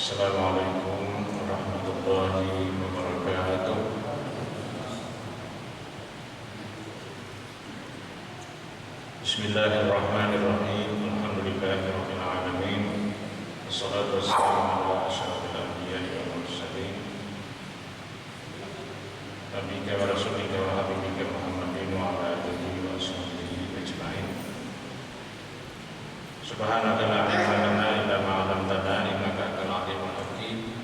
Assalamualaikum warahmatullahi wabarakatuh. Bismillahirrahmanirrahim. Alhamdulillahirabbil alamin. Wassalatu wassalamu ala asyrofil anbiya'i wal mursalin. Nabiyika wa rasulika wa habibika Muhammadin wa ala alihi wa sahbihi ajma'in. Subhanaka la ilma lana illa ma 'allamtana innaka antal alimul hakim.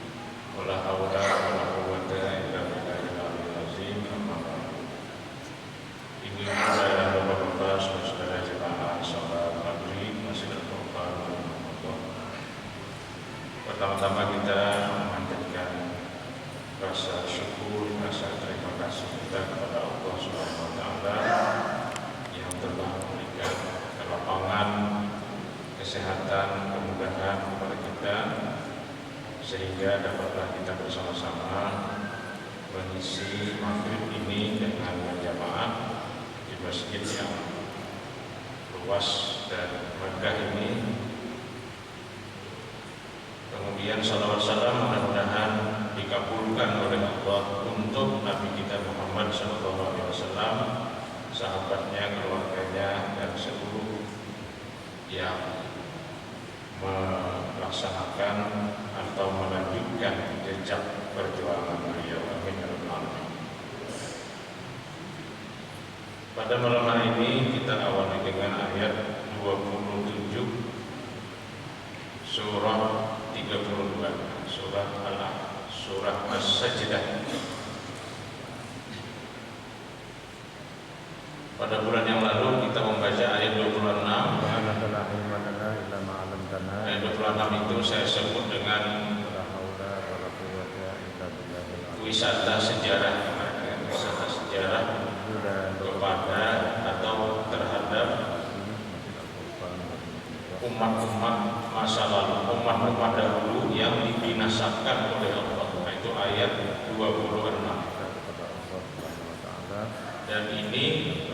Wa la haula wa la quwwata illa billahil aliyyil azim. Amma ba'du. Ini saya Bapak-bapak, saudara jemaah salat maghrib Masjidil Furqan. Pertama-tama kita memanjatkan rasa syukur, rasa terima kasih kita kepada Allah Subhanahu wa taala yang telah memberikan kelapangan, kesehatan, kemudahan kepada kita sehingga dapatlah kita bersama-sama mengisi maghrib ini dengan berjamaah di masjid yang luas dan megah ini. Kemudian salawat salam mudah-mudahan dikabulkan oleh Allah untuk Nabi kita Muhammad SAW, sahabatnya, keluarganya, dan seluruh yang melaksanakan atau melanjutkan jejak perjuangan beliau. Amin ya rabbal alamin. Pada malam hari ini kita awali dengan ayat 27 surah 32 surah Al-A'raf, surah As-Sajdah. Pada bulan yang lalu kita membaca ayat 26. Ayat 26 itu saya sebut dengan wisata sejarah, wisata sejarah kepada atau terhadap umat-umat masa lalu, umat-umat dahulu yang dibinasakan oleh Allah. Itu ayat 26. Dan ini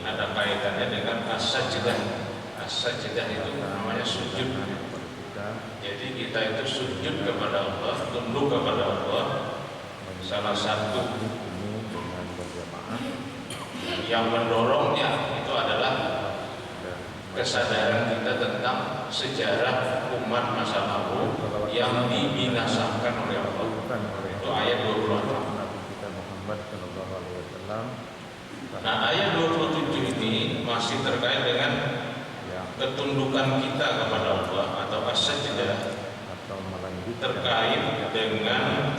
ada kaitannya dengan as-sajdah. As-sajdah itu namanya sujud. Jadi kita itu sujud kepada Allah, tunduk kepada Allah. Salah satu yang mendorongnya itu adalah kesadaran kita tentang sejarah umat masa lalu yang dibinasakan oleh Allah. Itu ayat 26. Nah, ayat 27 ini masih terkait dengan ketundukan kita kepada Allah atau as-sajdah, terkait dengan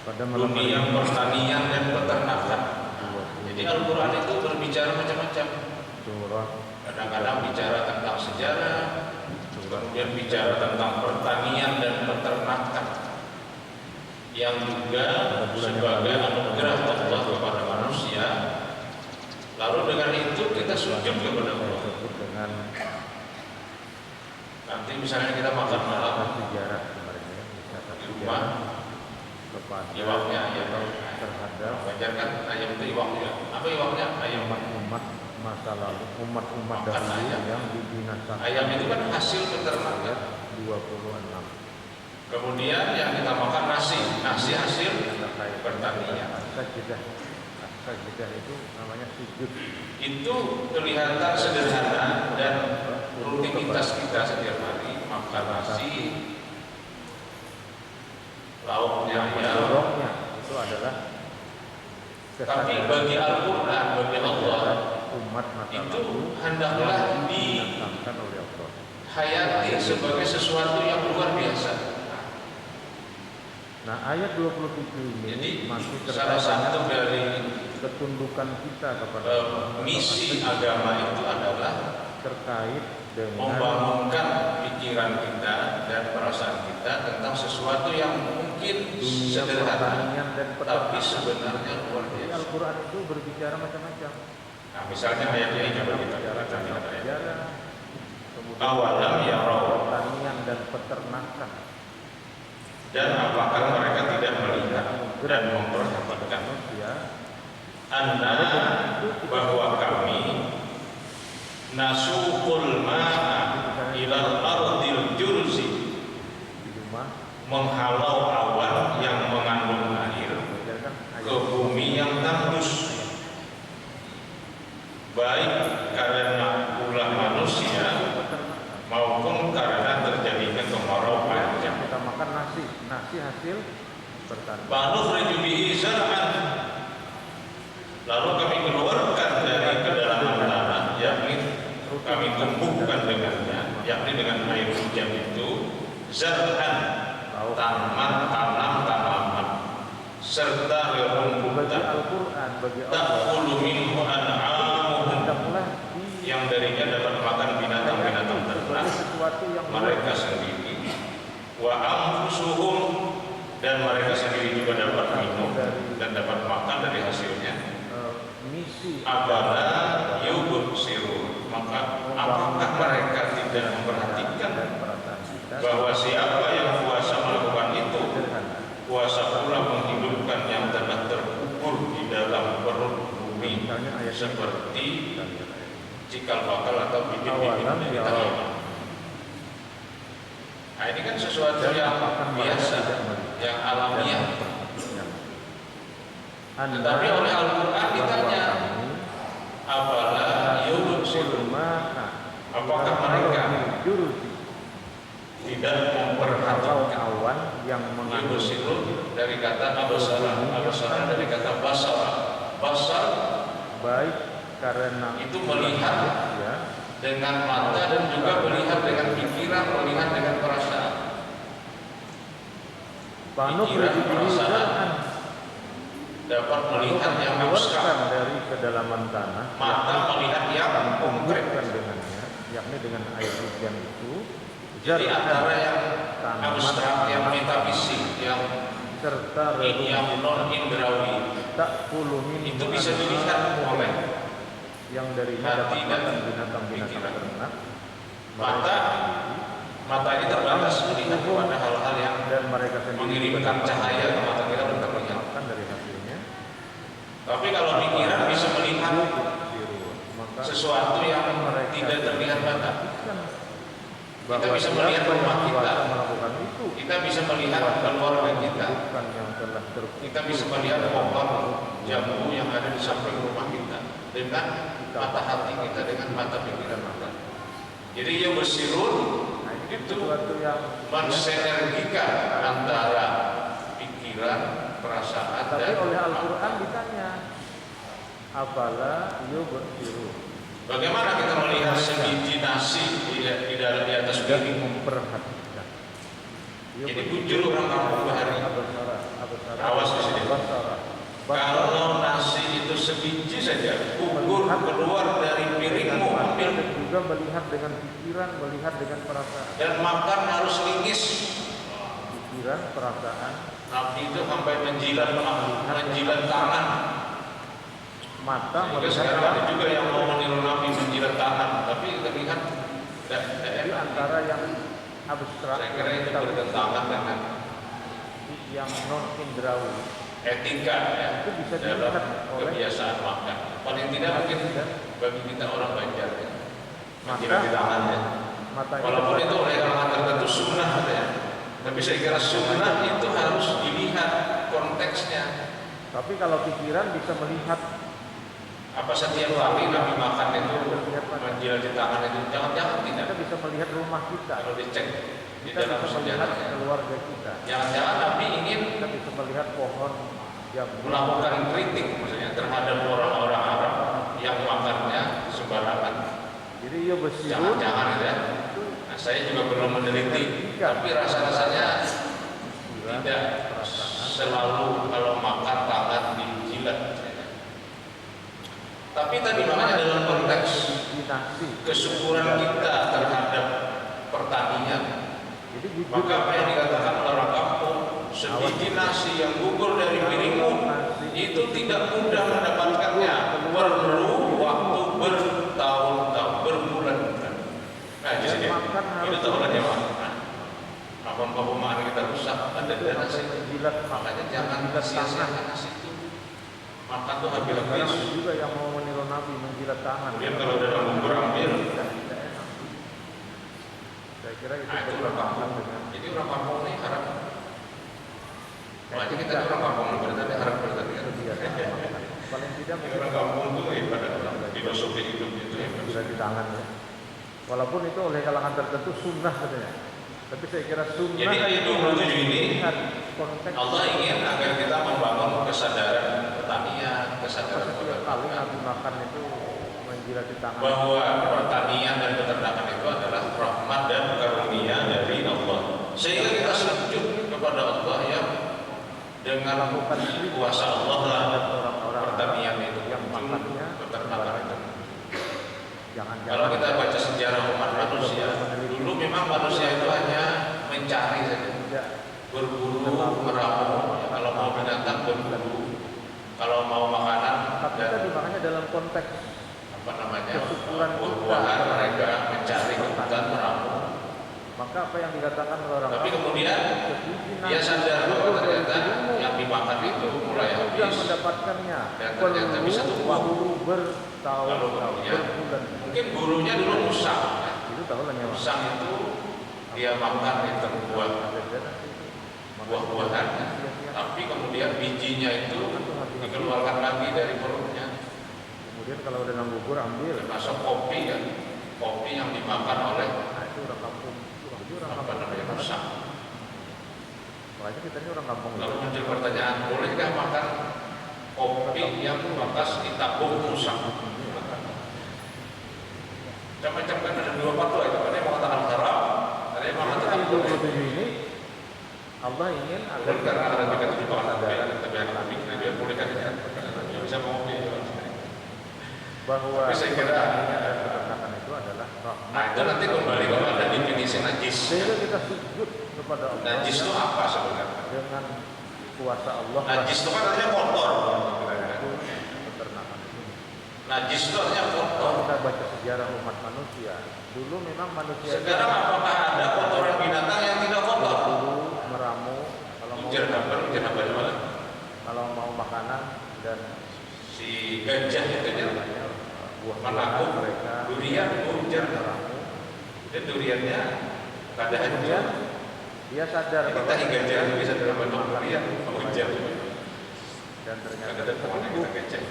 dunia pertanian dan peternakan. Jadi Al-Quran itu berbicara macam-macam. Kadang-kadang bicara tentang sejarah, kemudian bicara tentang pertanian dan peternakan, yang juga sebagai anugerah Allah kepada manusia. Lalu dengan itu kita sujud kepada Allah. Nanti misalnya kita makan malam di rumah, iwaknya ayam, wajarkan ayam itu iwaknya. Apa iwaknya? Ayam. Umat masa lalu, umat dahulu yang dibinasakan. Ayam itu kan hasil peternakan. 26. Kemudian yang kita makan nasi hasil pertanian. As-sajdah itu namanya sujud. Itu kelihatan sederhana dan rutinitas kita setiap hari, makan nasi, lauknya Lauknya itu adalah tapi bagi Al-Quran, bagi Allah, umat masa itu lalu hendaklah dibinasakan oleh Allah. dihayati sebagai sesuatu yang luar biasa. Nah, ayat 27 ini Jadi masih salah satu dari ketundukan kita kepada misi agama itu adalah terkait dengan membangunkan pikiran kita dan perasaan kita tentang sesuatu yang mungkin dunia sederhana, pertanian dan tapi peternakan. sebenarnya luar Jadi biasa. Al-Quran itu berbicara macam-macam. Nah, misalnya ayat ini coba kita Bicara baca tentang ayat. sejarah, kemudian Awalam yarau, pertanian dan peternakan. dan apakah mereka tidak melihat dan memperhatikan anna bahwa kami nasuqul ma'a ila makan nasi hasil pertanian. Fanukhriju bihi zar'an. Lalu kami keluarkan dari kedalaman tanah, yakni kami tumbuhkan dengannya, yakni dengan air hujan itu, zar'an, tanaman, serta Bagi rerumputan. Al-Quran, bagi Allah, Ta'kulu minhu an'amuhum, hendaklah yang darinya dapat makan binatang-binatang ternak sesuatu yang mereka sendiri, wa anfusuhum, dan mereka sendiri juga dapat minum dan dapat makan dari hasilnya. misi Abala yubsirun, maka apakah mereka tidak memperhatikan bahwa siapa yang kuasa melakukan itu, kuasa pula menghidupkan yang telah terkubur di dalam perut bumi, seperti cikal bakal atau bibit-bibit dari tanaman. Nah, ini kan sesuatu yang biasa, yang alamiah. Tetapi oleh Al-Quran ditanya, apalah yubsirun, apakah mereka tidak memperhatikan? awan yang mengandung Yubsirun dari kata abasara dari kata basar baik karena itu melihat ya, dengan mata dan juga melihat dengan pikiran, melihat dengan perasaan. Pikiran, perasaan dapat melihat yang abstrak, dari kedalaman tanah, mata melihat yang konkret. dengannya, yakni dengan air hujan itu. Jadi antara yang abstrak, yang metafisik, yang serta non indrawi tak puluh itu bisa dilihat oleh yang dari hati dan binatang-binatang pikiran. ternak. Mata ini terbatas melihat kepada hal-hal yang dan mereka mengirimkan cahaya ke mata kita untuk terlihat. Dari hasilnya. Tapi kalau pikiran bisa melihat sesuatu yang tidak terlihat mata. Kita bisa melihat rumah kita, kita bisa melihat keluarga kita, kita bisa melihat pohon jambu yang ada di samping rumah kita dengan mata hati kita, dengan mata pikiran kita. Jadi yang bersirun itu mensinergikan antara pikiran, perasaan, tapi dan oleh Al-Quran ditanya, apalah yubsirun. Bagaimana kita melihat sebiji nasi di atas piring? Memperhatikan. Jadi bujur orang kampung bahari. Awas di sini. Kalau nasi itu sebiji saja, gugur keluar dari piringmu, ambil. Juga melihat dengan pikiran, melihat dengan perasaan. Dan makan harus lingis. Pikiran, perasaan. Nabi itu sampai menjilat tangan. Mata melihat. Sekarang ada juga yang mau meniru Nabi menjilat tangan, tapi terlihat jadi antara yang abstrak, saya kira itu bertentangan dengan yang non indrawi, etika ya, itu bisa dalam oleh kebiasaan makan. Paling tidak mungkin bagi kita orang Banjar ya, menjilat di tangan ya. Walaupun itu oleh kalangan tertentu sunnah ya, tapi saya kira sunnah itu harus dilihat konteksnya. Tapi kalau pikiran bisa melihat. Apa setiap kali Nabi makan itu menjilat di tangan itu? Jangan-jangan tidak. Kita bisa melihat rumah kita. Kalau dicek di Kita dalam bisa melihat sejarahnya, keluarga kita. Jangan-jangan Nabi ingin Kita bisa melihat pohon yang melakukan kritik maksudnya terhadap orang-orang Arab yang makannya sembarangan. Jadi ya bersih. Jangan-jangan ya. Nah, saya juga belum meneliti, tapi rasa-rasanya tidak selalu kalau makan tangan dijilat. Tapi tadi makanya dalam konteks kesyukuran kita terhadap pertanian, maka apa yang dikatakan orang kampung, sebiji nasi yang gugur dari piringmu itu tidak mudah mendapatkannya, perlu waktu bertahun-tahun, berbulan-bulan. Nah di sini itu tahunan yang apa-apa kita rusak ada nasi, makanya jangan sia-siakan nasi itu. Makan tuh habis-habis. Juga yang mau meniru Nabi menjilat tangan. Kemudian kalau udah gugur ambil. Saya kira itu bertentangan dengan. Jadi orang kampung ini harap. Makanya kita orang kampung berarti harap bertanian. Paling tidak orang kampung tuh pada filosofi hidup itu bisa di tangan ya. Walaupun itu oleh kalangan tertentu sunnah katanya. Tapi saya kira sunnah. Jadi ayat 27 ini konteks Allah ingin agar kita membangun kesadaran pertanian, kesadaran setiap kali peternakan, Nabi makan itu menjilati tangan. bahwa pertanian dan peternakan itu adalah rahmat dan karunia dari Allah. Sehingga kita sujud kepada Allah yang dengan Melakukan kuasa Allah lah orang-orang pertanian itu, yang makannya peternakan itu. Jangan-jangan Kalau kita baca sejarah umat manusia, dulu memang manusia itu hanya mencari saja, tidak berburu, meramu. Kalau mau binatang berburu, kalau mau makanan tapi dan tadi makanya dalam konteks apa namanya kesyukuran buah-buahan mereka mencari ke hutan meramu. maka apa yang dikatakan oleh orang Tapi kemudian dia sadar bahwa ternyata yang dimakan itu mulai sudah habis. mendapatkannya Dan ternyata bisa tumbuh. perlu Lalu bertahun-tahun kemudian berbulan mungkin gurunya dulu musang. itu tahu lah nyawa Musang itu dia makan itu buah-buahan, tapi kemudian bijinya itu dikeluarkan lagi dari perutnya. kemudian kalau udah nang gugur ambil Termasuk kopi ya, kopi yang dimakan oleh nah itu orang kampung itu orang apa kampung namanya musang. makanya kita ini orang kampung Lalu muncul pertanyaan, bolehkah makan kopi yang bekas ditabung musang? Macam-macam kan ada dua fatwa itu, ada yang mengatakan haram, ada yang mengatakan Ayat boleh. 27 ini Allah ingin agar Boleh karena ada juga tujuh bahkan sadar tapi yang lebih dia bolehkan ya, dia bisa mengopi. bahwa Tapi saya kira- pertanian dan peternakan itu adalah rahmat. Nah itu nanti kembali kepada definisi najis. Sehingga kita sujud kepada Allah Najis itu apa sebenarnya? dengan kuasa Allah. Najis itu kan artinya kotor. Itu peternakan itu. Najis itu artinya Kalau kotor. kita baca sejarah umat manusia, dulu memang manusia itu Sekarang apakah ada kotoran binatang yang tidak kotor? berburu, meramu, kalau mau makanan dan Si gajah itu ya, buah-buahan menakut, mereka durian, hujan, meramu. dan duriannya pada Kemudian dia sadar kita gajah itu bisa dalam bentuk durian, hujan. dan ternyata Ada temannya kita gajah.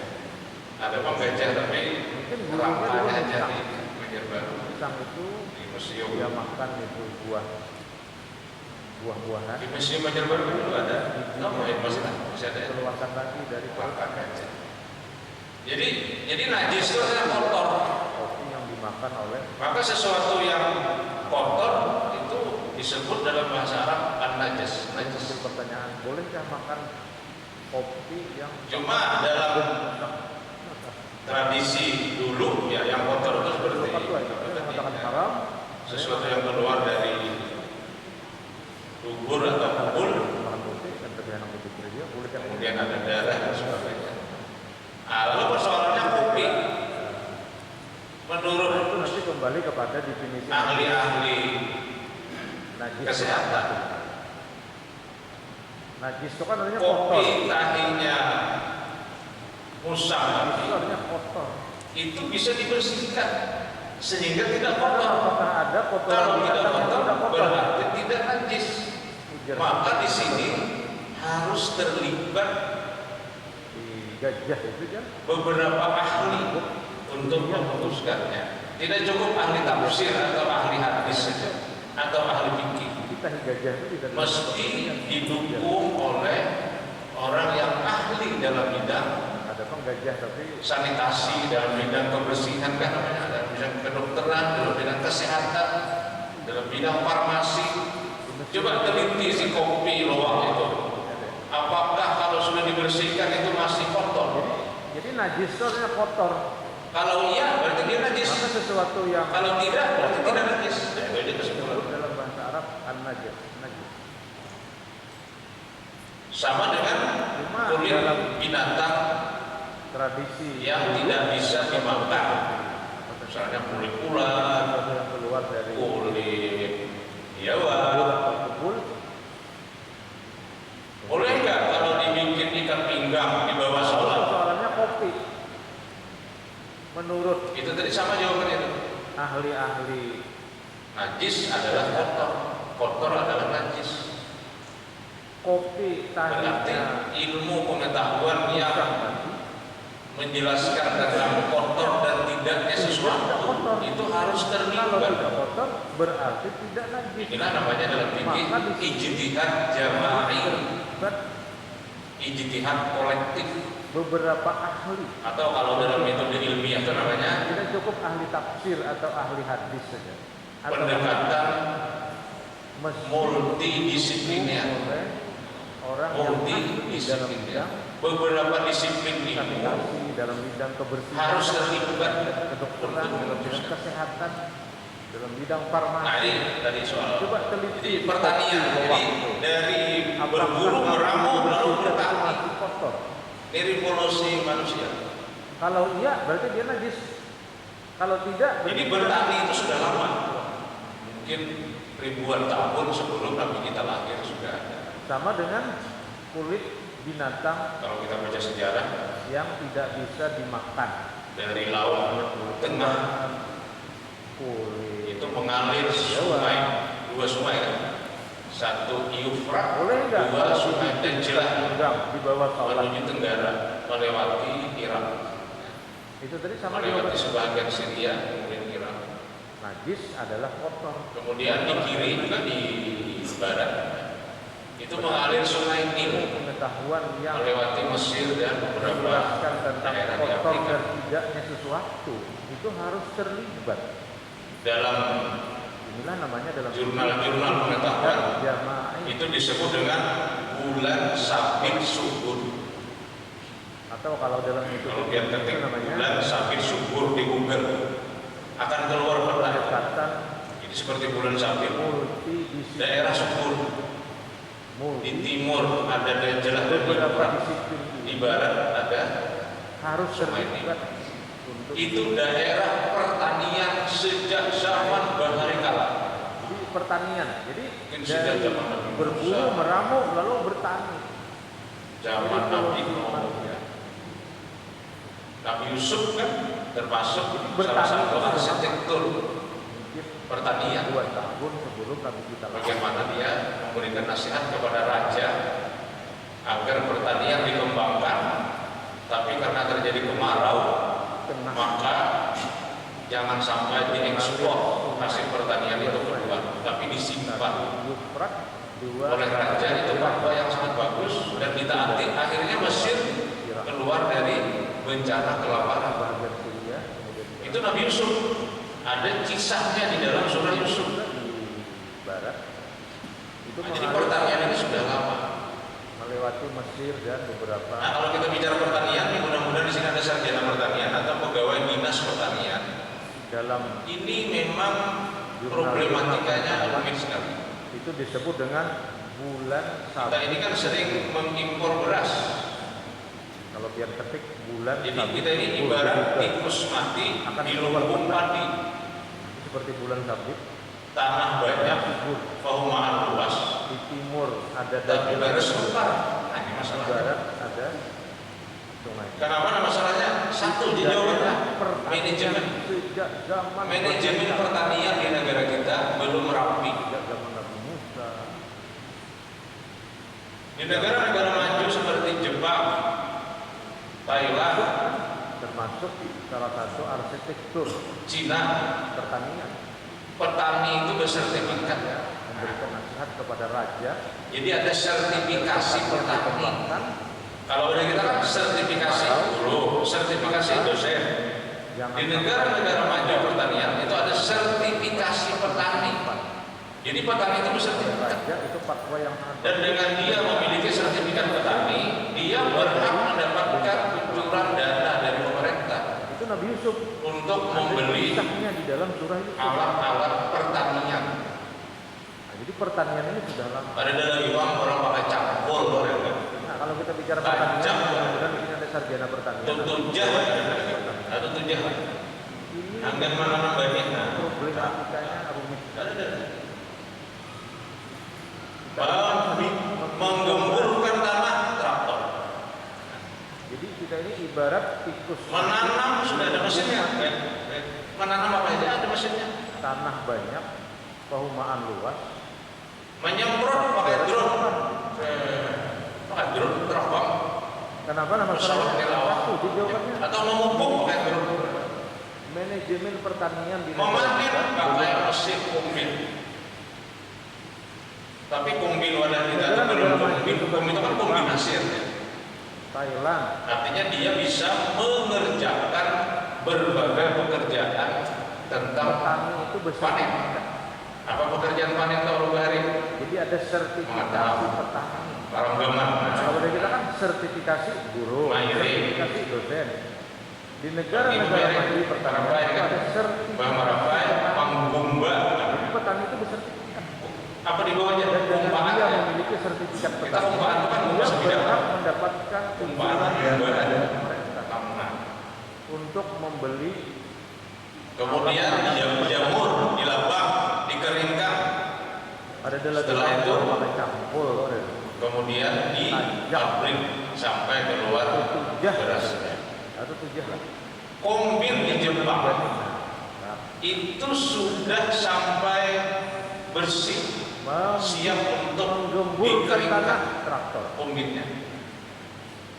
Ada bang gajah tapi mungkin gurunya dulu rampanya aja pisang. di Banjar Baru Pisang itu di museum. dia makan itu buah-buahan Di museum Banjar Baru dulu ada. Kamu ya masih ada ya? keluarkan lagi dari Makan gajah. Jadi najis itu adalah kotor. kopi yang dimakan oleh Maka sesuatu yang kotor itu disebut dalam bahasa Arab an-najis. muncul Najis. pertanyaan, bolehkah makan kopi yang Cuma dalam tradisi dulu ya yang kotor itu seperti fatwa itu yang mengatakan haram sesuatu yang keluar dari dubur atau kubul, makan kopi dan terjadi kopi dia bolehkah kemudian ada darah dan sebagainya. Lalu persoalannya kopi, menurut itu nanti kembali kepada definisi ahli-ahli najis. kesehatan, Najis itu kan artinya kotor. kopi tahinya musang Itu artinya kotor. itu bisa dibersihkan sehingga tidak kotor. Apakah ada kotoran Kalau tidak binatang yang kotor tidak kotor? berarti tidak najis. Ujar Maka di sini harus terlibat di gajah itu kan beberapa ahli untuk memutuskannya. Tidak cukup ahli tafsir atau ahli hadis saja atau ahli fikih. kita gajah itu tidak Mesti didukung oleh orang yang ahli dalam bidang ada penggajah tapi sanitasi, dalam bidang kebersihan kan namanya, dalam bidang kedokteran, dalam bidang kesehatan, dalam bidang farmasi. Coba teliti si kopi luwak itu. Apakah kalau sudah dibersihkan itu masih kotor? jadi najis itu artinya kotor. Kalau iya berarti dia najis. Maka sesuatu yang Kalau tidak berarti tidak najis. Nah, itu aja kesimpulan. disebut dalam bahasa Arab an-najis. Najis. Sama dengan kulit binatang Tradisi yang tidak bisa dimakan. Misalnya kulit ular, sesuatu yang keluar dari kulit biawak. kubul Boleh nggak kalau dibikin ikat pinggang di bawah sholat? soalannya kopi. Menurut Itu tadi sama jawabannya itu. ahli-ahli Najis adalah kotor, kotor adalah najis. kopi Berarti tahinya ilmu pengetahuan yang tadi menjelaskan tentang kotor dan tidaknya sesuatu itu harus terlibat kalau bukan. tidak kotor berarti tidak najis. Inilah namanya dalam fikih Maka di- ijtihad jama'i, Terlibat ijtihad kolektif, beberapa ahli. atau kalau dalam metode ilmiah itu namanya Tidak cukup ahli tafsir atau ahli hadis saja. Atau pendekatan mesti multidisipliner. oleh orang yang ahli dalam Multidisipliner. bidang Beberapa disiplin ilmu sanitasi, dalam bidang kebersihan, harus terlibat kedokteran, untuk dalam bidang memutuskan. kesehatan, dalam bidang Nah farmasi. ini tadi soal Coba teliti. jadi pertanian. Jadi dari Apakah berburu meramu lalu itu bertani. masih kotor? Ini revolusi manusia. Kalau iya berarti dia najis. Kalau tidak berarti Jadi bertani itu sudah lama. Mungkin ribuan tahun sebelum Nabi kita lahir sudah ada. sama dengan kulit binatang Kalau kita baca sejarah yang tidak bisa dimakan. dari laut tengah Kulit itu mengalir sungai, dua sungai kan? Satu Eufrat, boleh nggak dua kalau sungai Dajlah di bawah sholat? menuju tenggara melewati Irak, Itu tadi sama melewati jawaban. sebagian Syria kemudian Irak. Najis adalah kotor. Kemudian di kiri juga di barat itu mengalir sungai Nil Pengetahuan yang melewati Mesir dan beberapa menjelaskan tentang daerah di kotor Afrika. dan tidaknya sesuatu itu harus terlibat. Dalam Inilah namanya dalam jurnal-jurnal pengetahuan jamaah itu disebut dengan bulan sabit subur. atau kalau dalam itu Kalau dia ketik namanya bulan sabit subur di Google akan keluar peta. pendekatan Jadi seperti bulan sabit, multidisiplin. daerah subur di timur ada Dajlah dan Beberapa Eufrat, disiplin di barat ada. harus Sungai terlibat untuk Itu daerah pertanian sejak zaman bahari kala. jadi pertanian. Jadi Mungkin sudah dari zaman Nabi berburu, Musa. meramu, lalu bertani. Zaman Jadi Nabi kalau Nuh, ya. Nabi Yusuf kan termasuk Bertani salah satu itu arsitektur Mungkin pertanian. 2 tahun sebelum Nabi kita lahir. Bagaimana dia memberikan nasihat kepada raja agar pertanian dikembangkan, tapi karena terjadi kemarau Tengah maka jangan sampai diekspor hasil pertanian itu keluar, tapi disimpan Eufrat, 2 oleh raja. Itu fatwa yang sangat bagus dan ditaati. Akhirnya Mesir keluar dari bencana kelaparan. bagian Syria, kemudian Itu Nabi Yusuf, ada kisahnya di dalam surah Yusuf. di barat. Itu Nah, jadi pertanian ini sudah lama. melewati Mesir dan beberapa Nah, kalau kita bicara pertanian, ini mudah-mudahan di sini ada sarjana pertanian atau pegawai dinas pertanian. dalam Ini memang problematikanya rumit sekali. itu disebut dengan bulan Kita sabit. ini kan sering mengimpor beras. Kalau biar ketik bulan Jadi sabit, kita ini ibarat tikus mati di lumbung padi, seperti bulan sabit. tanah banyak, Subur. perumahan luas, Di timur ada tapi Dajlah, beres sebentar. Nah, ini di masalahnya. barat ada sungai. Kenapa masalahnya? Satu di Jawa Tengah, manajemen. Sejak zaman Manajemen pertanian di negara kita belum rapi. sejak zaman Nabi Musa. Di negara-negara maju seperti Jepang, Thailand, Termasuk salah satu arsitektur Cina, pertanian, petani itu bersertifikat. memberikan nasihat kepada raja. Jadi ada sertifikasi petani. Dikembangkan Kalau udah kita kan sertifikasi guru, sertifikasi dosen. jangan Di negara-negara maju pertanian itu ada sertifikasi petani. Jadi petani itu bersertifikat. raja itu fatwa yang sangat Dan dengan dia memiliki sertifikat petani, dia berhak mendapatkan kucuran dana dari pemerintah itu Nabi Yusuf untuk ada membeli kisahnya di dalam surah Yusuf. alat-alat pertanian. Nah, jadi pertanian ini sudah lama. Pada dari uang orang pakai cangkul, orang kan. Nah, kalau kita bicara Tajam. pertanian, mudah-mudahan di sini ada sarjana pertanian. Tutujah, atau tujah. Ini Angin menanam banyak. Nah, problematikanya rumit. ada. Menggemburkan tanah traktor. Jadi kita ini ibarat tikus. Menanam sudah ada mesinnya. Menanam apa aja ada mesinnya. Tanah banyak, perumahan luas. Menyemprot pakai drone. Pakai drone terbang. Kenapa nama Pesawat kelawar. satu di jawabannya? Atau memupuk pakai drone. Manajemen pertanian di Memanen kita pakai sih Kumbin? Tapi Kumbin wadah kita itu belum Kumbin. Kumbin itu kan kombinasi ya. Thailand. Artinya dia bisa mengerjakan berbagai pekerjaan tentang Petani itu panen. bersertifikat. Apa pekerjaan panen kalau hari? Jadi ada sertifikasi petani. Orang gaman. Kalau dari kita kan sertifikasi guru, Mandiri. sertifikasi dosen. Di negara-negara mandiri pertanian itu ada sertifikasi. Marapai, Panggumba. Jadi petani itu bersertifikat. Apa di bawahnya? Dan dengan Umpaan. dia memiliki sertifikat Kita petani, umpaan itu kan dia luas bidang. berhak mendapatkan Umpaan tunjangan juga ada. dari pemerintah Tamna. untuk membeli. Kemudian dijamur, dilabang, dikeringkan. Ada adalah Setelah itu, pakai campur, kemudian di pabrik sampai keluar berasnya. atau tujah lah. Kombin di Jepang Nah, itu sudah sampai bersih, siap untuk menggembur ke tanah dikeringkan traktor. kombinnya.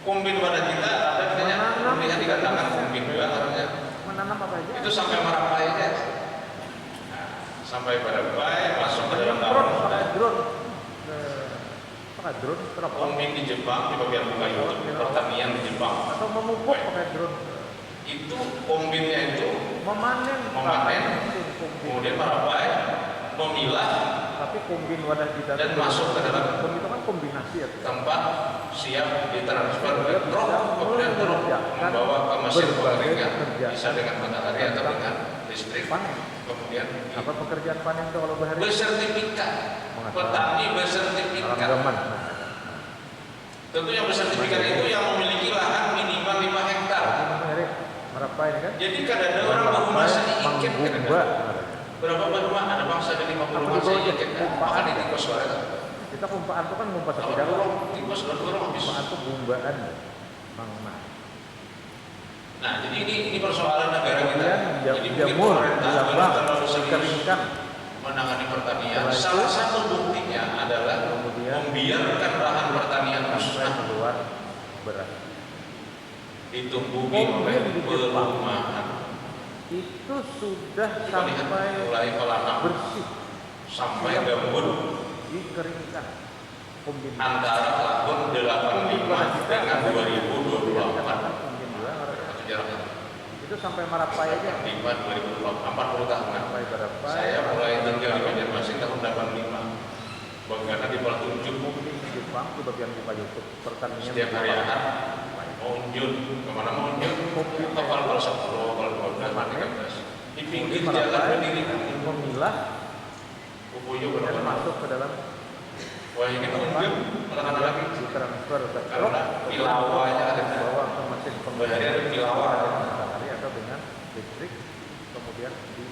Kombin pada kita ada katanya, kombinnya dikatakan kombin juga katanya. Menanam apa aja? Itu sampai Marapainya. Nah, sampai Marapai masuk ke dalam drone, tahun. pakai drone. Pakai drone teropong. Kombin di Jepang di bagian buka YouTube pertanian di Jepang. Atau memupuk pakai drone. Itu kombinnya itu Memanen. kemudian Marapai memilah Tapi kombin wadah kita dan itu- masuk ke dalam itu kan kombinasi ya. tempat siap ditransfer ke Dia truk, bisa kemudian truk mengerjakan membawa ke mesin berbagai pengeringan pekerjaan bisa dengan matahari atau dengan listrik, panen. kemudian Apa pekerjaan panen itu kalau berhari? bersertifikat, petani bersertifikat. Gaman. Tentu yang bersertifikat itu yang memiliki lahan minimal 5 hektar. Merapai ini kan? Jadi kadang ada orang berumah sedikit Manggumba. berapa berumah ada bangsa di 50 rumah sedikit makan di tikus suara. Kita kumpaan itu kan ngumpah Kalau satu dalam. orang tikus orang habis. Kumpaan itu gumbaan. Mangma. Nah, jadi ini persoalan negara kita. Kemudian Jadi mungkin jamur, pemerintah dilabang, terlalu serius dikeringkan. menangani pertanian. Setelah itu, Salah satu buktinya adalah kemudian membiarkan lahan pertanian sampai musnah keluar beras. ditumbuhi oleh perumahan. Itu sudah Kita lihat sampai mulai pelanam bersih, sampai gambut dikeringkan. Kombin. antara tahun 85 dengan 2024. Kombin juga, Itu jaraknya. itu sampai Marapai aja. 85 2024 40 tahunan. Sampai Marapai. Saya mulai tinggal di Banjarmasin tahun 85. Bagaimana di Pelatunjuk Kombin di Jepang di bagian buka YouTube pertanian. setiap hari Ahad mau unjun, kemana mau unjun? Kapal kalau 10, kalau 12, kalau 13. Di pinggir jalan berdiri memilah Kupuyo dan benar-benar. masuk ke dalam Wah ini unjun, anak-anak lagi. ditransfer ke truk, Karena pilawanya ada. bawa ke mesin Bahari ada pilawa. dengan matahari atau dengan listrik, kemudian di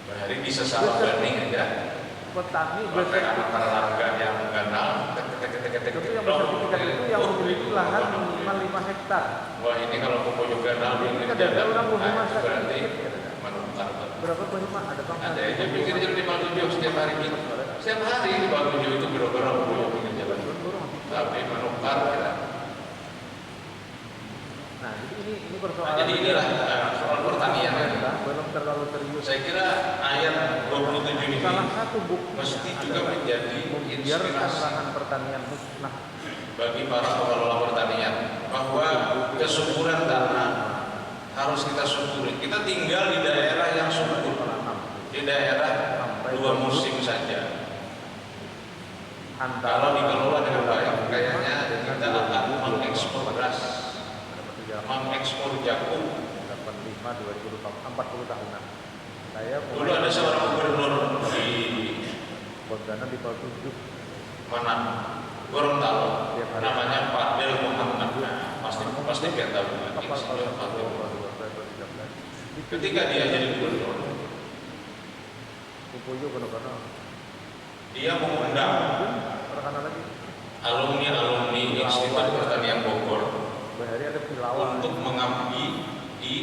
Bahari bisa salah banding aja. petani Pakai anak bersertifikat. olahraga yang ganal, Itu yang bersertifikat itu yang memiliki lahan minimal 5 hektar. Wah ini kalau Kupuyo ganal Ini pinggir ada jalan, orang berumah nah, berarti sakit. menukar. Berapa banyak ada bang? Ada yang di pinggir jalan di Pelatunjuk setiap hari gitu. Setiap hari di Pelatunjuk itu biro-biro Kupuyo pinggir jalan. Tapi menukar ya. Nah, jadi ini Nah, persoalan. jadi inilah soal pertanian. Belum terlalu serius. Saya kira ayat 27 ini Salah satu bukti mesti juga menjadi membiarkan inspirasi lahan pertanian musnah. bagi para pengelola pertanian bahwa kesuburan tanah harus kita syukuri. Kita tinggal di daerah yang subur, di daerah 2 musim saja. Kalau dikelola dengan baik, kayaknya kita akan mengekspor beras, mengekspor jagung. 85 2040 tahunan. Saya Dulu ada seorang gubernur di Bogana di Pelatunjuk. mana Gorontalo, namanya Fadil Muhammad. Nah, pasti kita tahu Kapal Insinyur Fadil. 13. Ketika dia jadi gubernur, Kupuyo kono-kono. dia mengundang Perkanan lagi. alumni Institut Pertanian Bogor Bahari ada pilawa. untuk mengabdi di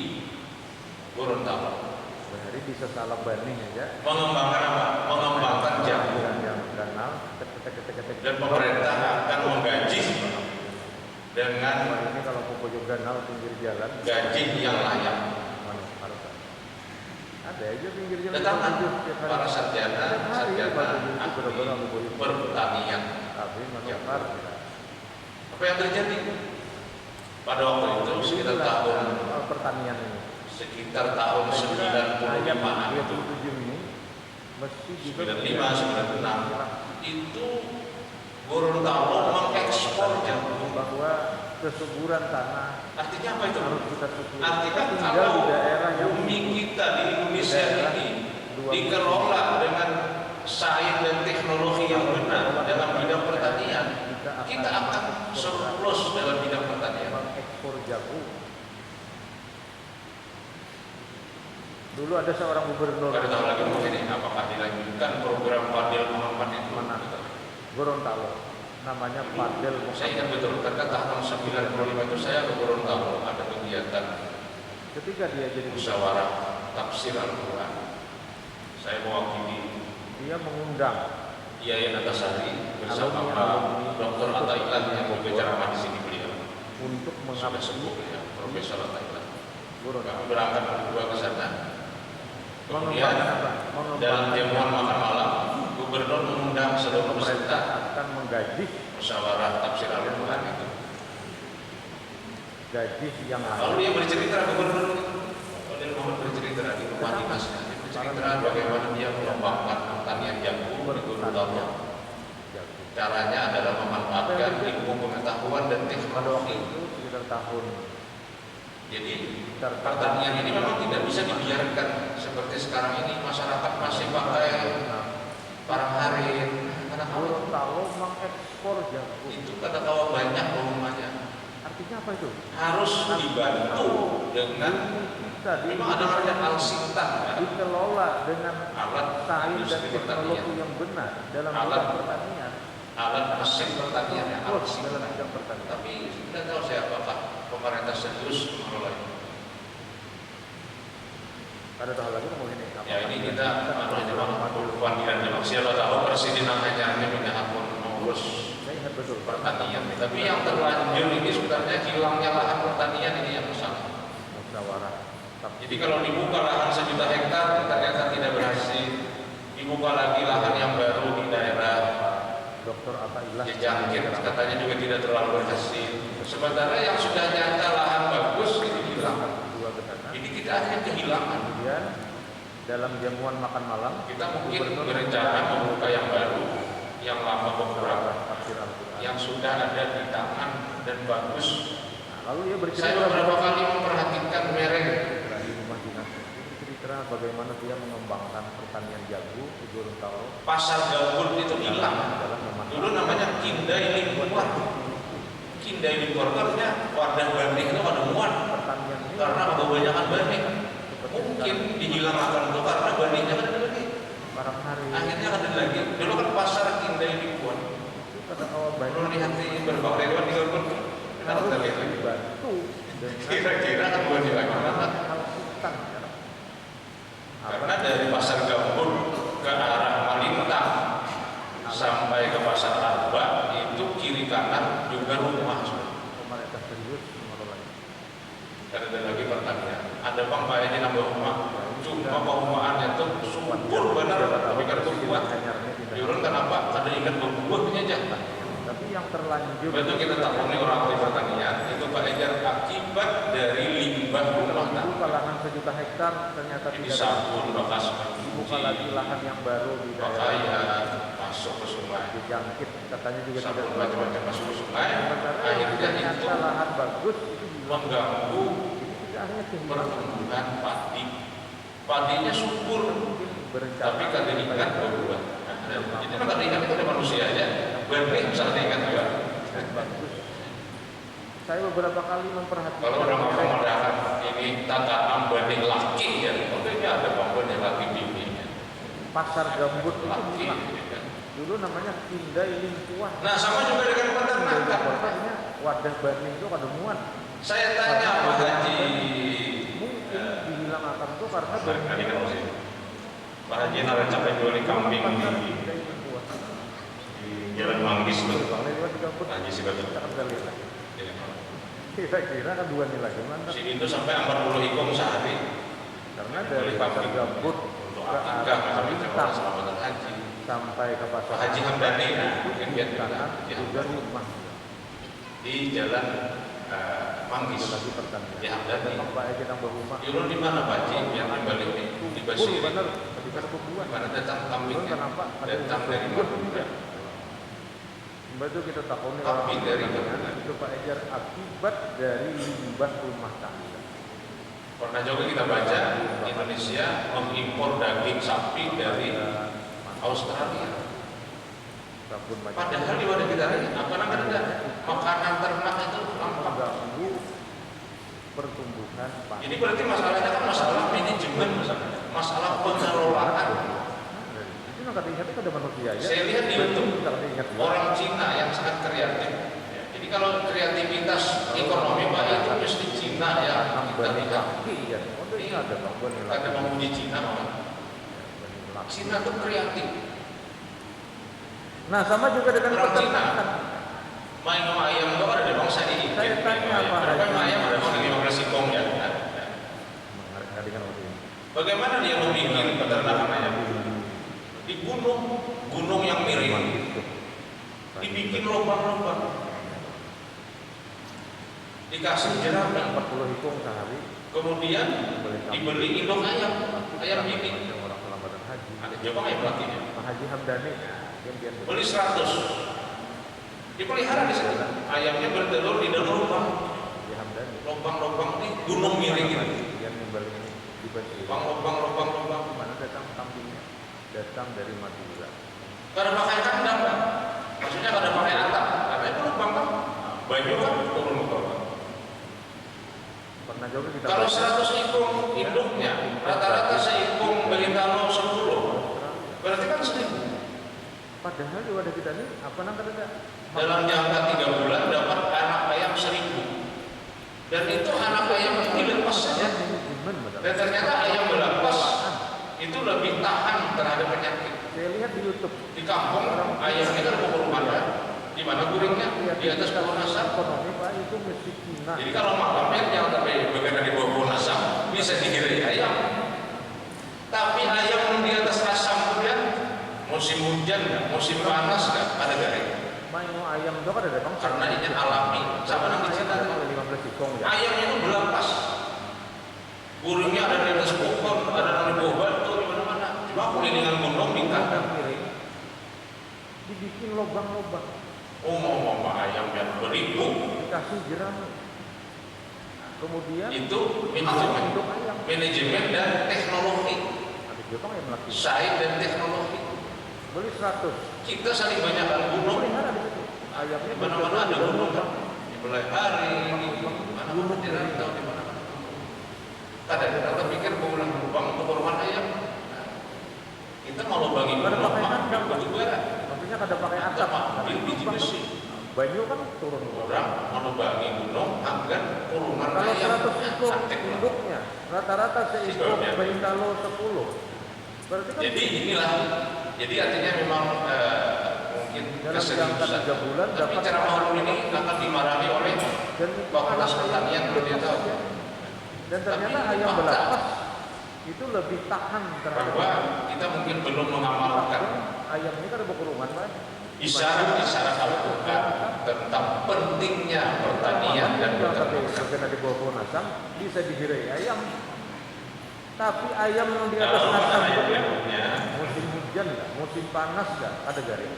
Gorontalo. Bahari bisa salah banding aja. Mengembangkan apa? Mengembangkan jagung. Yang ganal, ketek. Dan pemerintah akan menggaji dengan Ini kalau Kupuyo ganal pinggir jalan. gaji yang layak. Harus. Kan Ada aja pinggirnya Datangkan 57 tiap hari. para sarjana ahli Ahli pertanian. tapi Ya. manufar. Apa yang terjadi? Pada waktu itu sekitar tahun pertanian ini. sekitar tahun 95-an Ayat itu 27 ini mesti juga 95, 96 itu Gorontalo mengekspor jagung. bahwa kesuburan tanah Artinya apa itu? harus kita syukuri. Artinya Tinggal kalau di daerah yang bumi kita di Indonesia ini dikelola dengan sains dan teknologi yang benar dalam bidang pertanian, kita akan surplus dalam bidang pertanian. ekspor jagung. Dulu ada seorang gubernur Pada tahun lagi mungkin ini apakah dilanjutkan program Fadil Muhammad itu? Mana? Gorontalo, namanya Fadel. Saya ingat betul, karena tahun 95 itu saya ke Gorontalo, ada kegiatan Ketika dia jadi musyawarah tafsir Al-Quran. Saya mewakili dia mengundang Yayan Antasari bersama Alumni. Pak Dr. Atailan yang berbicara di sini beliau. untuk Sudah mengabdi sepuh ya, Profesor Atailan. Gorontalo. Kami berangkat berdua ke sana. Kemudian Mengembangkan apa? dalam Mengembangkan jamuan makan malam, Gubernur mengundang seluruh pemerintah peserta akan menggaji musyawarah tafsir Al-Quran itu. gaji yang Lalu lain. dia bercerita, Gubernur Fadil Muhammad bercerita di rumah dinasnya. Dia bercerita bagaimana dia mengembangkan pertanian jagung di Gorontalo. Caranya adalah memanfaatkan ilmu pengetahuan dan Pada waktu teknologi. itu sekitar tahun Jadi pertanian ini memang tidak bisa dibiarkan seperti sekarang ini masyarakat masih pakai parang harin. Karena Gorontalo mengekspor jagung. itu kata kau banyak volumenya. Artinya apa itu? Harus dibantu dengan Tadi memang ada namanya al-sintan kan? dikelola dengan Alat sains dan industri teknologi pertanian, yang benar dalam Alat bidang pertanian. alat mesin pertanian yang Terus al-sintan. dalam bidang pertanian. Tapi tidak tahu saya apakah pemerintah serius mengelola ini. Ada tahun lagi mau ini. Ya ini kita panggilan memang siapa tahu presiden hanya punya akun mengurus Saya ingat betul pertanian. Tapi yang terlanjur ini sebenarnya hilangnya lahan pertanian ini yang masalah. musyawarah. Jadi kalau dibuka lahan 1 juta hektar ternyata tidak berhasil. Dibuka lagi lahan yang baru di daerah Dr. Atailah Jangkir katanya juga tidak terlalu berhasil. Sementara yang sudah nyata lahan bagus ini hilang. dua ke sana. Ini kita akhirnya kehilangan. Kemudian dalam jamuan makan malam Kita mungkin berencana membuka yang baru, yang lama beberapa, tafsir Al-Quran. yang sudah ada di tangan dan bagus. Nah, lalu dia bercerita Saya beberapa kali memperhatikan merek. di rumah dinas. Dia bercerita bagaimana dia mengembangkan pertanian jagung di Gorontalo Pasar gabut itu hilang. dalam memanfaatkan Dulu namanya Kindai Lingkuan. Kindai Lingkuan itu artinya wadah banding itu pada muat pertanian ini karena kebanyakan banding. Mungkin dihilangkan itu karena bandingnya kan ada lagi. barang hari Akhirnya ada lagi. Dulu kan pasar Kindai Lingkuan. itu kata kawan Perlu banyak lihat di berbagai lewat di Gabut. Kita harus lihat lagi. dibantu dengan Kira-kira kan buat dilakukan. hal hutan ya. Karena dari pasar Gambut ke arah Malintang sampai ke pasar Arba itu kiri kanan juga rumah. Pemerintah serius mengelolanya. Dan ada lagi pertanian. Ada bang kayaknya nambah rumah. Cuma perumahannya tuh subur benar, tapi kan berbuah. Diurun kenapa? Ada ikan berbuahnya aja. Tapi yang terlanjur Betul kita takuni orang di pertanian itu Pak Ejar akibat dari limbah rumah itu tangga. lahan 1 juta hektar ternyata Ini tidak sabun bekas buka lagi lahan yang baru di daerah pakaian masuk ke sungai. dijangkit katanya juga tidak Sabun macam-macam masuk ke sungai. sementara Akhirnya ternyata itu lahan bagus itu mengganggu jadi kita akhirnya kehilangan pertumbuhan padi. Padinya subur, berencana tapi kan ikan berubah. Jadi kan ikan itu ada manusia aja. Benih misalnya ikan juga. bagus. Saya beberapa kali memperhatikan Kalau orang ngomong ada ini tatanan benih laki ya, oh ini ada benih laki bininya. pasar gambut itu Laki. hilang. Ya. Dulu namanya Kindai Lingkuan. Nah sama juga dengan peternakan. Kotanya wadah banding itu ada muat. Saya tanya Pak Haji. Mungkin dihilangkan itu karena Tadi kan masih Pak Haji narik sampai jual kambing di Jalan Manggis tuh. Haji Sibat. Kira-kira kan 2 nilai gimana? Sini itu sampai 40 ikong sehari. Karena dari pasar gambut untuk ke akikah arah Lintang selamatan haji. sampai ke pasar Pak Haji Hamdani, itu lihat kanan ya, juga rumah. di jalan Manggis. Itu lagi pertanian. Ya Hamdani. Memang Pak Haji nambah rumah. Yurun di mana Pak Haji? Yang kembali di Basiri. Benar, ketika kebubuhan. Mana datang kambing? Kenapa? Datang dari mana? Mbak itu kita takoni Kambing dari mana? itu Pak Ejar akibat dari limbah rumah tangga. Pernah juga kita baca Indonesia mengimpor daging sapi dari Australia. Sabun macam Padahal di wadah kita ini apa namanya makanan ternak itu lengkap. mengganggu pertumbuhan padi. Ini berarti masalahnya kan masalah manajemen, masalah pengelolaan. Itu nggak diingat itu ada manusia ya. Saya lihat di YouTube nggak diingat orang Cina yang sangat kreatif. Jadi kalau kreativitas ekonomi Pak itu mesti Cina ya kita lihat. Iya, oh itu ada bang Bani Karena memuji Cina, Cina itu kreatif. Nah sama juga dengan Orang Cina peternakan. main sama ayam itu ada bangsa di Saya tanya apa berapa Haji? ayam ada bang 15 singkong ya. Nggak diingat waktu ini. Bagaimana dia membikin peternakan ayam? Di gunung yang miring, dibikin lubang-lubang, dikasih jerami, 40 hikung sehari. kemudian dibeli induk ayam ini. Orang Selamatan Haji. Ada juga ayam lakinya. Pak Haji Hamdani. Beli 100, dipelihara di situ. Ayamnya bertelur di dalam lubang, Haji Hamdani. lubang-lubang di gunung miring ini. Yang kembali ini di Basiri. Lubang-lubang. Mana datang kambingnya? Datang dari Madura. Gak ada pakai kandang kan? Maksudnya gak ada pakai atap. Katanya itu lubang kan? Banyu kan turun ke bawah. Pernah juga kita Kalau baca, 100 ikung induknya, rata-rata seikung Belintano 10. Berarti kan 1000. padahal di wadah kita ini apa namanya? Dalam jangka 3 bulan dapat anak ayam 1000. Dan itu anak ayam ini dilepas saja. Dan ternyata ayam berlepas itu lebih tahan terhadap penyakit. Saya lihat di YouTube. Di kampung ayamnya kan rumah di mana guringnya di atas pohon asam. Ekonomi Pak itu mesti Cina. Jadi kalau malamnya yang tapi bekerja di bawah pohon asam bisa digiring ayam. Tapi ayam di atas asam kemudian musim hujan nggak, musim panas nggak, ada garing. Main ayam itu kan ada bang. Karena ini alami. Sama dengan di Cina. 15 hikung ya. Ayamnya itu berlepas. Guringnya ada di atas pohon, ada di bawah batu, di mana-mana. Cuma kulilingan gunung di kandang. Dibikin lubang-lubang. Mau ayam yang beribu. Dikasih jerami. Kemudian Itu untuk ayam. manajemen dan teknologi. Ada Jepang yang melakukan. Sains dan teknologi. Beli 100. Kita saling banyakkan gunung. Pelihara di situ. Ayamnya Di mana-mana ada bertelur gunung. Bang. Di Belahari, di mana-mana di Rantau, di mana-mana. Kadang-kadang kita pikir pulang lubang untuk rumah ayam. Kita mau lubangi Ada gunung, pakai Pak. kandang, Pak. Itu bara. Maksudnya kada pakai Kita atap. ambil biji besi. Banyu kan turun. Orang melubangi gunung agar kurungan Kalau ayam 100 ikut cantik. induknya, rata-rata seikut Induknya. Belintano 10. Berarti kan Jadi inilah, jadi artinya memang mungkin dalam jangka 3 keseriusan. bulan Tapi dapat cara mahal ini akan dimarahi oleh dan itu Fakultas anak Pertanian ayam belum dia tahu. dan ternyata Tapi ayam fakta. belapas itu lebih tahan terhadap Bahwa kita mungkin belum mengamalkan ayam ini kan ada kurungan Pak. isyarat-isyarat Al-Quran tentang pentingnya pertanian dan peternakan. Karena di bawah pohon asam bisa digirai ayam. Tapi ayam yang di atas Kalau asam ayam itu berikutnya, musim hujan nggak, musim panas nggak, ada garing.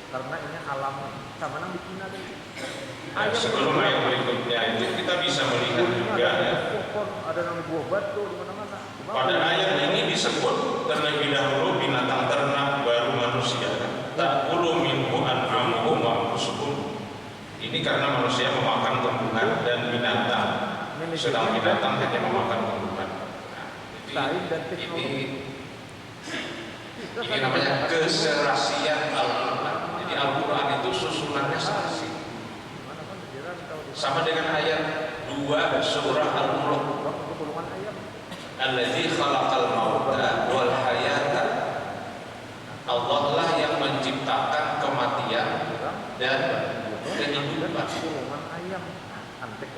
Karena ini alam sama nang di Cina kan. sebelum ayam berikutnya itu kita bisa melihat juga ya, ada nang buah batu di mana-mana. pada ayat ini disebut terlebih dahulu binatang ternak baru manusia. Ta'kulu minhu an'amuhum wa anfusuhum. Ini karena manusia memakan tumbuhan dan binatang, sedang binatang hanya memakan tumbuhan. Nah, ini namanya keserasian Al-Quran. Jadi Al-Quran itu susunannya serasi. Sama dengan ayat 2 surah Al-Mulk. Alladzi khalaqal mauta wal hayata. Allah lah yang menciptakan kematian dan kehidupan.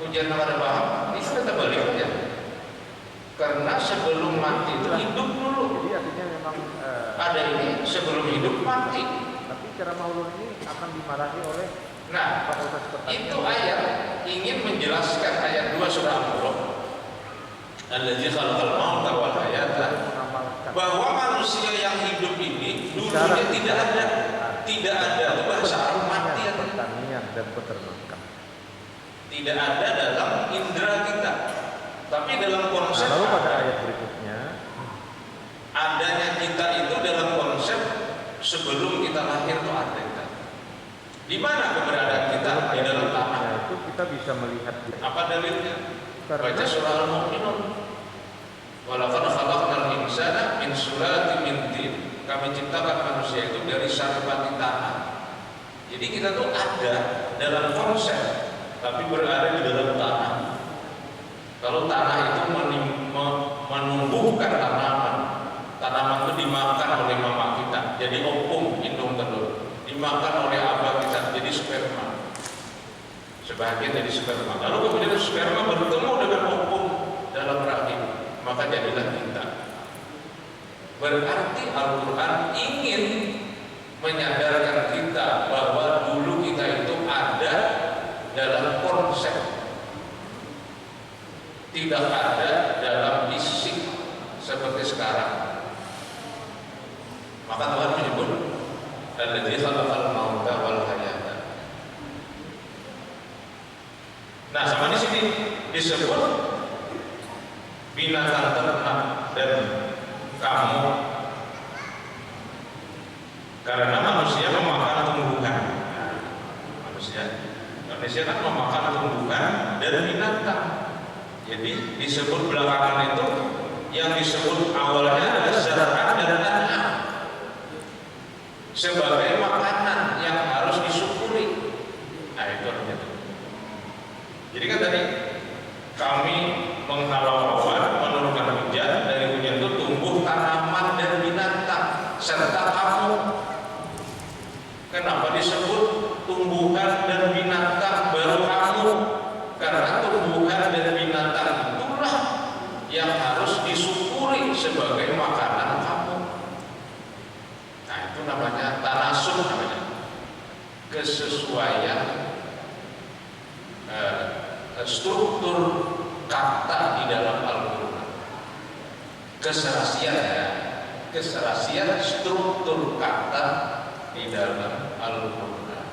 Ujian nomor paham, ini sudah terbalik ya. Karena sebelum mati itu hidup dulu. Jadi artinya memang Ada ini sebelum hidup mati. tapi ceramah ulun ini akan dimarahi oleh Nah, fakultas pertanian. itu ayat ingin menjelaskan ayat 2 surah Al-Mulk. Allazi khalaqal mauta wal hayata, mengamalkan bahwa manusia yang hidup ini dulunya tidak ada itu bahasa Arab mati ya. pertanian dan peternakan. Tidak ada dalam indera kita. Tapi dalam konsep Lalu pada ayat berikutnya adanya kita itu dalam konsep sebelum kita lahir itu ada kita. Di mana keberadaan kita? Di dalam tanah. itu kita bisa melihat Apa dalilnya? Karena- Baca surah Al-Mu'minun. Walaqad khalaqnal insana min sulatin min tin. Kami ciptakan manusia itu dari saripati tanah. Jadi kita tuh ada dalam konsep, tapi berada di dalam tanah. Kalau tanah itu menumbuhkan tanaman itu dimakan oleh mama kita, jadi opung, indung telur. Dimakan oleh abah kita, jadi sperma. Sebagian jadi sperma. Lalu kemudian sperma bertemu dengan opung dalam rahim, maka jadilah kita. Berarti Al-Quran ingin menyadarkan kita bahwa dulu kita itu ada dalam konsep, tidak ada dalam fisik seperti sekarang. Maka Tuhan menyebut Allazi khalaqal mauta wal hayata. Nah, sama di sini disebut binatang ternak dan kamu, karena manusia memakan tumbuhan. Manusia kan memakan tumbuhan dan binatang. Jadi disebut belakangan itu yang disebut awalnya adalah zar'an dan an'am sebagai makanan yang harus disyukuri. Nah, itu artinya. Jadi kan tadi kami menghalau awan, menurunkan hujan, dari hujan itu tumbuh tanaman dan binatang serta kamu. Kenapa disebut tumbuhan dan binatang baru kamu? Karena tumbuhan dan binatang itulah yang harus disyukuri sebagai makanan kamu. Nah, itu namanya tanasuk, namanya kesesuaian struktur kata di dalam Al-Quran. Keserasian struktur kata di dalam Al-Quran.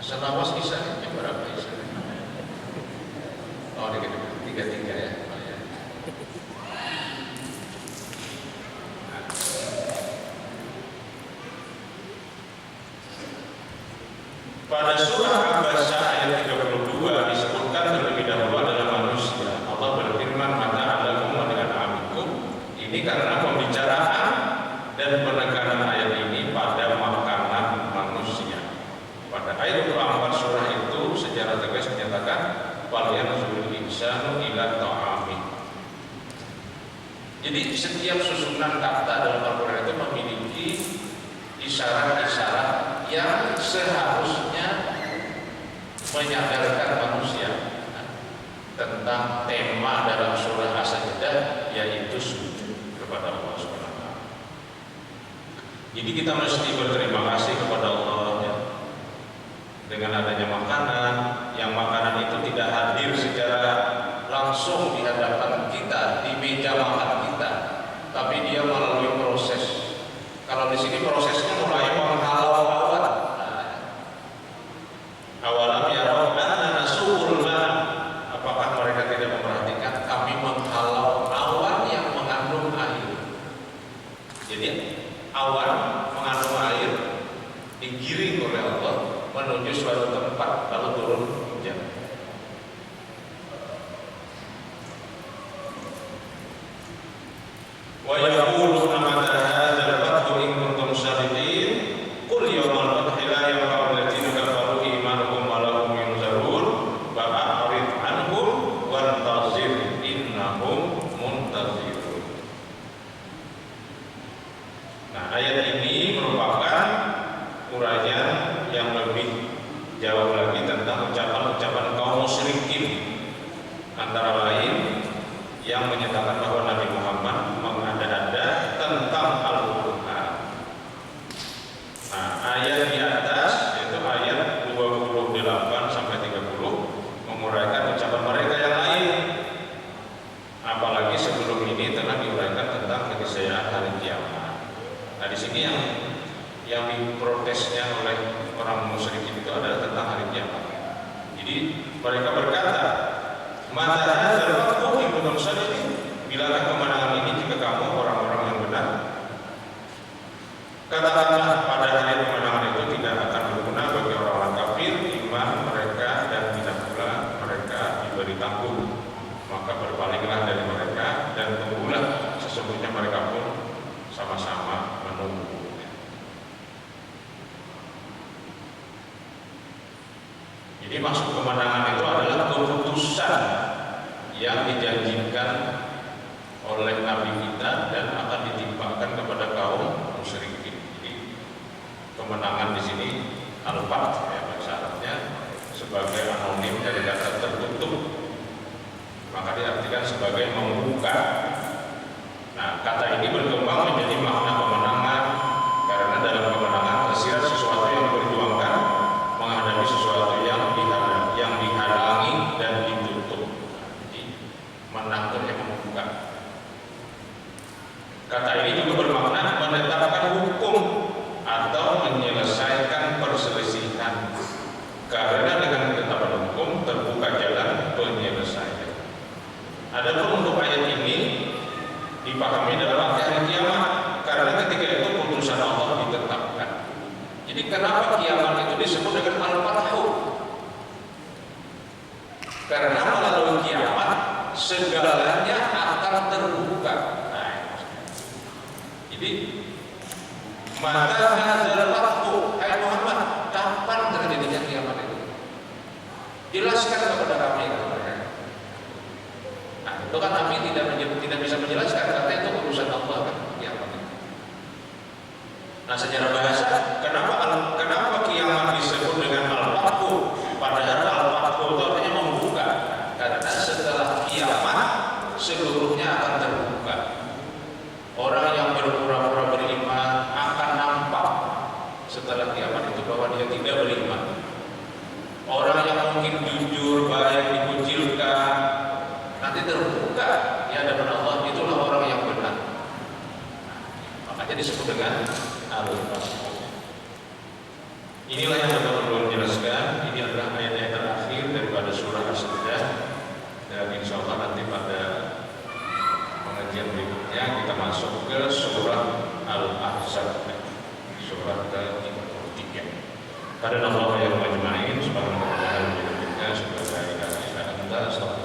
Asal awas isanya berapa isanya? Oh, tiga ya. Pada surah Al-Baqarah ayat 32 disebutkan terlebih dahulu adalah manusia. Allah berfirman, "Mata'alakum wa li'an'amikum." Ini karena pembicaraan dan penekanan ayat ini pada makanan manusia. Pada ayat 24 surah itu secara tegas menyatakan, "Fal yanzurul insanu ila ta'ami." Jadi setiap susunan kata dalam Al-Quran itu memiliki isyarat-isyarat yang seharusnya menyadarkan manusia tentang tema dalam surah As-Sajdah, yaitu sujud kepada Allah SWT. Jadi kita mesti berterima kasih kepada Allah ya, dengan adanya makanan, yang makanan itu tidak hadir secara langsung di hadapan kita, di meja makan kita, tapi dia melalui proses. Kalau di sini prosesnya mulai menghalau awan. Awalam yarau anna nasuqul ma'. Apakah mereka tidak memperhatikan kami menghalau awan yang mengandung air? Jadi awan mengandung air digiring oleh Allah menuju suatu tempat lalu turun hujan. Wa yaquluna mata hadzal fathu in kuntum shadiqin qul yawmal fathi la yanfa'u alladziina kafaru imanuhum wa lahum yunzarun wa a'rid anhum wantazir innahum muntazirun. Nah, ayat ini merupakan uraian yang lebih jauh lagi tentang ucapan-ucapan kaum musyrikin, antara lain yang menyatakan bahwa Nabi Muhammad mengada-ada tentang Al-Quran. Nah, ayat di atas yaitu ayat 28 sampai 30 menguraikan ucapan mereka yang lain. Apalagi sebelum ini telah diuraikan tentang keniscayaan hari kiamat. Nah, di sini yang diprotesnya oleh orang musyrikin itu adalah tentang hari kiamat. Jadi mereka berkata, "Mata hadzal waqtu in kuntum shadiqin?" Bilakah kemenangan ini jika kamu orang-orang yang benar? Katakanlah pada hari kemenangan itu tidak akan berguna bagi orang-orang kafir iman mereka dan tidak pula mereka diberi tanggung. Maka berpalinglah dari mereka dan tunggulah, sesungguhnya mereka pun sama-sama menunggu. Jadi maksud kemenangan itu adalah keputusan yang dijanjikan oleh Nabi kita dan akan ditimpakan kepada kaum musyrikin. Jadi kemenangan di sini al-fath ya bahasa Arabnya sebagai anonim dari kata tertutup, maka diartikan sebagai membuka. Nah, kata ini berkembang menjadi makna kemenangan karena dalam kemenangan tersirat sesuatu yang diperjuangkan menghadapi sesuatu yang dihalangi dan ditutup. Jadi menang itu yang membuka. Kata ini juga bermakna menetapkan hukum atau menyelesaikan perselisihan. Karena dengan ketetapan hukum terbuka jalan penyelesaian. Adapun untuk ayat ini dipahami dalam arti hari kiamat karena ketika itu putusan Allah ditetapkan. Jadi kenapa kiamat itu disebut dengan al-fathu? Karena melalui kiamat segalanya akan terbuka. Nah, jadi mata hadzal waqtu, hai Muhammad, kapan terjadinya kiamat itu? Jelaskan kepada kami. Nah, itu kan kami tidak bisa menjelaskan karena itu urusan Allah kan kiamat itu. Nah, secara bahasa kenapa kiamat disebut dengan al-fathu? Padahal al-fathu itu artinya membuka. Karena setelah kiamat seluruhnya akan terbuka. Orang yang berpura-pura beriman akan nampak setelah kiamat itu bahwa dia tidak beriman. Orang yang mungkin jujur, baik, dikucilkan, nanti terbuka di hadapan Allah, itulah orang yang benar. Makanya disebut dengan al-fathu. Inilah yang dapat perlu dijelaskan. Ini adalah ayat-ayat terakhir daripada surah As-Sajdah, dan insya Allah nanti pada pengajian berikutnya kita masuk ke surah Al-Ahzab, surah ke-53. Karena Allah yang majma'in subhanahu wa ta'ala, sebagai